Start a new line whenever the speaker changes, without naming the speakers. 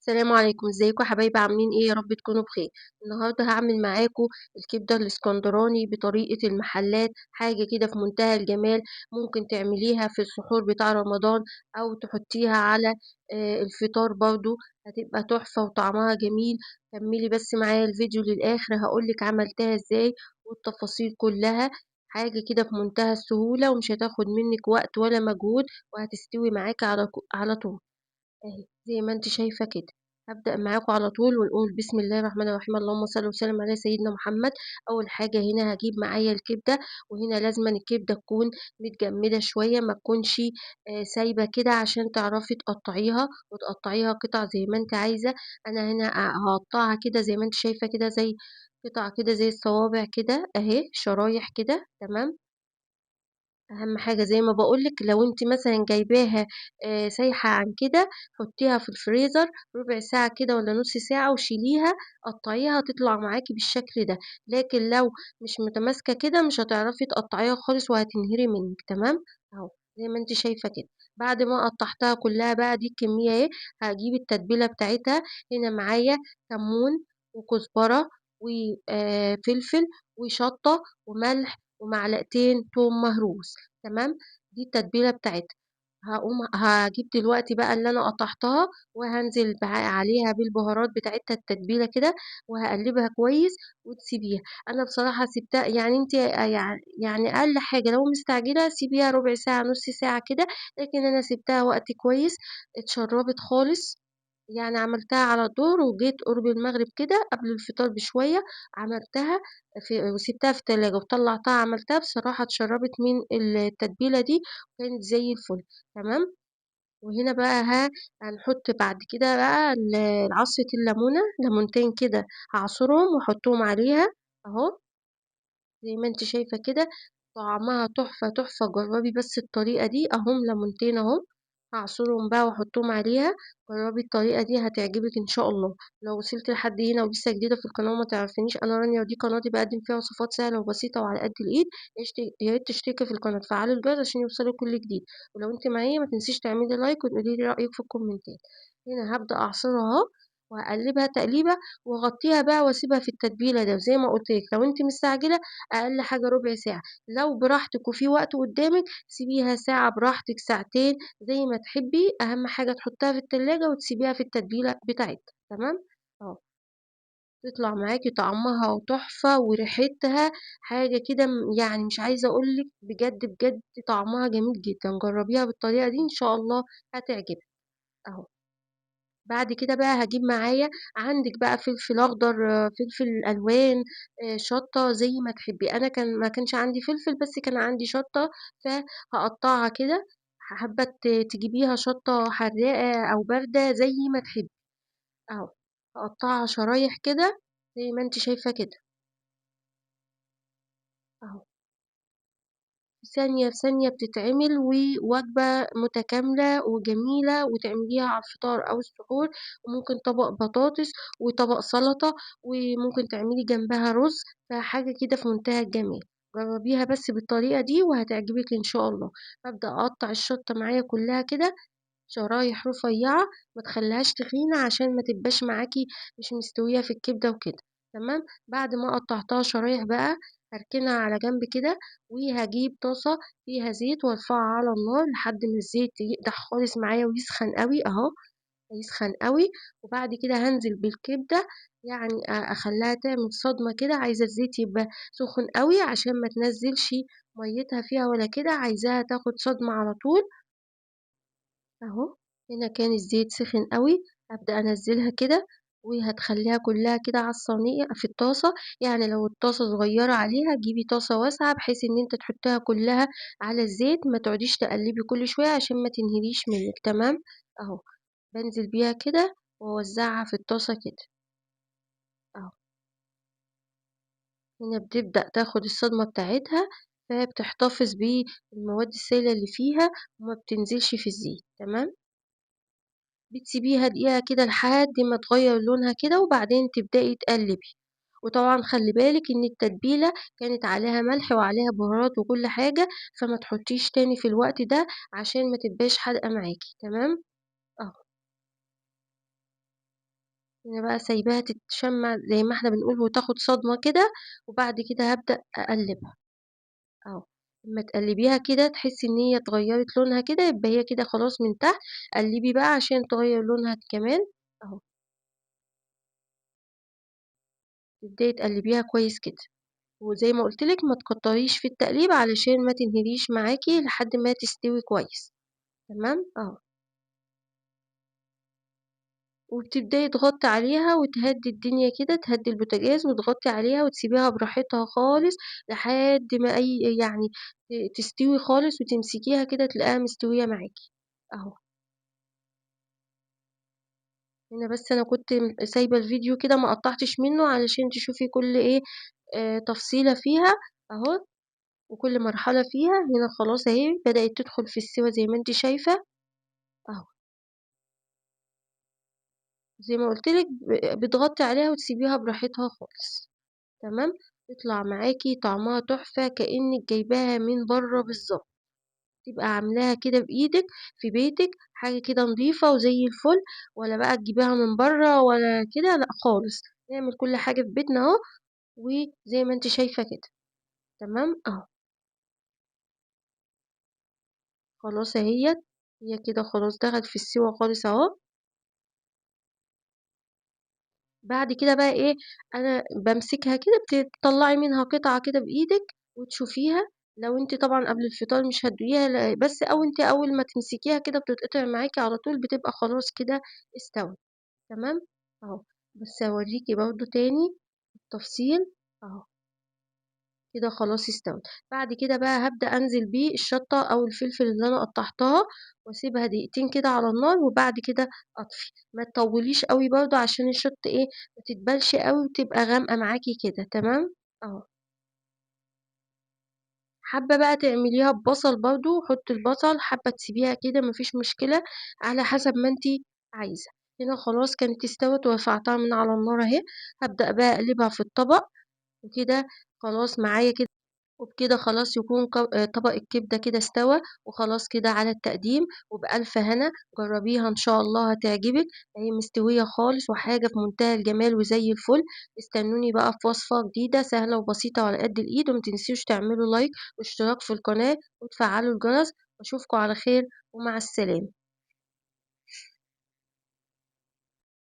السلام عليكم، ازيكم يا حبايبي عاملين ايه؟ يا رب تكونوا بخير. النهارده هعمل معاكم الكبده الاسكندراني بطريقه المحلات، حاجه كده في منتهى الجمال. ممكن تعمليها في السحور بتاع رمضان او تحطيها على الفطار برضو، هتبقى تحفه وطعمها جميل. كملي بس معايا الفيديو للاخر، هقولك عملتها ازاي والتفاصيل كلها. حاجه كده في منتهى السهوله ومش هتاخد منك وقت ولا مجهود، وهتستوي معاكي على طول اهي زي ما انت شايفة كده. هبدأ معاكم على طول ونقول بسم الله الرحمن الرحيم، اللهم صل وسلم على سيدنا محمد. أول حاجة هنا هجيب معايا الكبدة، وهنا لازم الكبدة تكون متجمدة شوية، ما تكونش سايبة كده، عشان تعرفي تقطعيها وتقطعيها قطع زي ما انت عايزة. أنا هنا هقطعها كده زي ما انت شايفة كده، زي قطع كده زي الصوابع كده اهي، شرايح كده تمام. أهم حاجة زي ما باقول لِك، لو أنتِ مثلًا جايباها سايحة عن كده، حطيها في الفريزر ربع ساعة كده والّا نُص ساعة وشيليها، قطّعيها هتطلع معاكِ بالشكل ده. لكن لو مش متماسكة كده مش هتعرفي تقطّعيها خالص وهتنهري منِّك تمام. أهو زي ما أنتِ شايفة كده. بعد ما قطّعتها كلّها بقى، دي الكمية أهي، هاجيب التتبيلة بتاعتها. هنا معايا كمون وكزبرة و فلفل وشطة وملح ومعلقتين توم مهروس تمام. دي التتبيلة بتاعتها. هاجيب دلوقتي بقى اللي أنا قطعتها، وهانزل عليها بالبهارات بتاعتها التتبيلة كده، وهاقلبها كويس وتسيبيها. أنا بصراحة سِبتها، يعني أنتِ يعني أقل حاجة لو مستعجلة سيبيها ربع ساعة، نُص ساعة كده. لكن أنا سِبتها وقت كويس، اتشربت خالص. يعني عملتها على الضهر وجيت قرب المغرب كده قبل الفطار بشوية، عملتها وسِبتها في التلاجة وطلّعتها عملتها. بصراحة اتشرّبت من التتبيلة دي وكانت زي الفل تمام. وهنا بقى هنحط بعد كده بقى عصرة الليمونة، ليمونتين كده هاعصرهم واحطهم عليها أهو، زي ما أنتِ شايفة كده. طعمها تحفة، تحفة. جرّبي بس الطريقة دي أهم، ليمونتين أهم هاعصرهم بقى واحطهم عليها. جرّبي الطريقة دي هتعجبِك إن شاء الله. لو وصلتِ لحد هنا ولسه جديدة في القناة وما تعرفينيش، أنا رانيا ودي قناتي باقدّم فيها وصفات سهلة وبسيطة وعلى قد الإيد. يا ريت تشتركي في القناة، تفعّلي الجرس عشان يوصلِك كل جديد. ولو أنتِ معايا ما تنسيش تعملي لايك وتقولي لي رأيِك في الكومنتات. هنا هابدأ أعصرها أهو، وهاقلّبها تقليبة واغطّيها بقى واسيبها في التتبيلة ده. وزي ما قُلت لِك لو أنتِ مستعجلة أقل حاجة ربع ساعة، لو براحتك وفي وقت قدّامِك سيبيها ساعة براحتك، ساعتين زي ما تحبي. أهم حاجة تحطيها في التلاجة وتسيبيها في التتبيلة بتاعتها تمام. آه، تطلع معاكِ طعمها تحفة وريحتها حاجة كده، يعني مش عايزة أقول لِك بجد، بجد طعمها جميل جدًا. جرّبيها بالطريقة دي إن شاء الله هتعجبِك أهو. بعد كده بقى هاجيب معايا، عندِك بقى فلفل أخضر، فلفل ألوان، شطة زي ما تحبي. أنا ما كانش عندي فلفل بس كان عندي شطة، فهاقطّعها كده. حابة تجيبيها شطة حراقة أو باردة زي ما تحبي أهو. هاقطّعها شرايح كده زي ما أنتِ شايفة كده أهو. في ثانية، في ثانية بتتعمل، ووجبة متكاملة وجميلة، وتعمليها على الفطار أو السحور. وممكن طبق بطاطس وطبق سلطة، وممكن تعملي جنبها رز. فحاجة كده في منتهى الجمال. جربيها بس بالطريقة دي وهتعجبك إن شاء الله. هابدأ أقطع الشطة معايا كلها كده شرايح رفيعة، ما تخليهاش تخينة عشان ما تبقاش معاكي مش مستوية في الكبدة وكده تمام. بعد ما قطعتها شرايح بقى هركنها على جنب كده، وهجيب طاسة فيها زيت وارفعها على النار لحد ما الزيت يقدح خالص معايا ويسخن قوي اهو، هيسخن قوي. وبعد كده هنزل بالكبدة، يعني اخليها تعمل صدمة كده. عايزة الزيت يبقى سخن قوي عشان ما تنزلش ميتها فيها ولا كده، عايزاها تاخد صدمة على طول أهو. هنا كان الزيت سخن قوي، هبدأ أنزلها كده وهتخليها كلها كده على الصينية في الطاسة. يعني لو الطاسة صغيرة عليها جيبي طاسة واسعة بحيث ان انت تحطيها كلها على الزيت، ما تقعديش تقلبي كل شوية عشان ما تنهريش منك تمام. اهو بنزل بيها كده واوزعها في الطاسة كده اهو. هنا بتبدأ تاخد الصدمة بتاعتها، فبتحتفظ بالمواد السائلة اللي فيها وما بتنزلش في الزيت تمام. بتسيبيها دقيقة كده لحد ما تغيّر لونها كده، وبعدين تبدئي تقلّبي. وطبعًا خلّي بالِك إن التتبيلة كانت عليها ملح وعليها بهارات وكل حاجة، فما تحطّيش تاني في الوقت ده عشان ما تبقاش حادقة معاكِ تمام. أهو. أنا بقى سايباها تتشمّع زي ما إحنا بنقول وتاخد صدمة كده، وبعد كده هابدأ أقلّبها أهو. أمّا تقلّبيها كده تحسّي إن هي اتغيّرت لونها كده، يبقى هي كده خلاص من تحت، قلّبي بقى عشان تغيّر لونها كمان أهو. تبدئي تقلّبيها كويس كده، وزي ما قُلت لِك ما تكتّريش في التقليب علشان ما تنهريش معاكِ لحد ما تستوي كويس، تمام؟ آه. وبتبدئي تغطّي عليها وتهدّي الدنيا كده، تهدّي البوتاجاز وتغطّي عليها وتسيبيها براحتها خالص لحد ما يعني تستوي خالص وتمسكيها كده تلاقيها مستوية معاكِ، أهو. هنا بس أنا كنت سايبة الفيديو كده ما قطّعتش منّه علشان تشوفي كل إيه، تفصيلة فيها أهو، وكل مرحلة فيها. هنا خلاص أهي بدأت تدخل في السِوَى زي ما أنتِ شايفة أهو. زي ما قُلت لِك بتغطّي عليها وتسيبيها براحتها خالص. تمام، تطلع معاكِ طعمها تحفة كإنِّك جايباها من برّه بالضبط، تبقى عاملاها كده بإيدِك في بيتِك، حاجة كده نضيفة وزي الفل، ولا بقى تجيبيها من برّه ولا كده لأ خالص، نعمل كل حاجة في بيتنا أهو، وزي ما أنتِ شايفة كده، تمام، أهو، خلاص أهيّة، هي كده خلاص دخلت في السِوَى خالص أهو. بعد كده بقى إيه، أنا بامسكها كده بتطلّعي منها قطعة كده بإيدِك وتشوفيها، لو أنتِ طبعًا قبل الفطار مش هتدوقيها بس أو أنتِ أول ما تمسكيها كده بتتقطع معاكِ على طول بتبقى خلاص كده استوت، تمام، أهو. بس هاورّيكِ برضه تاني التفصيل أهو. كده خلاص استوت. بعد كده بقى هابدأ أنزل بيه الشطة أو الفلفل اللي أنا قطّعتها وأسيبها دقيقتين كده على النار وبعد كده أطفي. ما تطوّليش أوي برضه عشان الشطة إيه، ما تدبلش أوي وتبقى غامقة معاكِ كده تمام؟ أهو. حابة بقى تعمليها ببصل برضه، حُطّي البصل، حابة تسيبيها كده ما فيش مشكلة، على حسب ما أنتِ عايزة. هنا خلاص كانت استوت ورفعتها من على النار أهي، هابدأ بقى أقلبها في الطبق وكده خلاص معايا كده. وبكده خلاص يكون طبق الكبدة كده استوى، وخلاص كده على التقديم، وبألف هنا، جرّبيها إن شاء الله هتعجبِك، هي مستوية خالص وحاجة في منتهى الجمال وزي الفل. استنوني بقى في وصفة جديدة سهلة وبسيطة وعلى قد الإيد، وما تنسوش تعملوا لايك واشتراك في القناة وتفعّلوا الجرس، واشوفكم على خير ومع السلامة.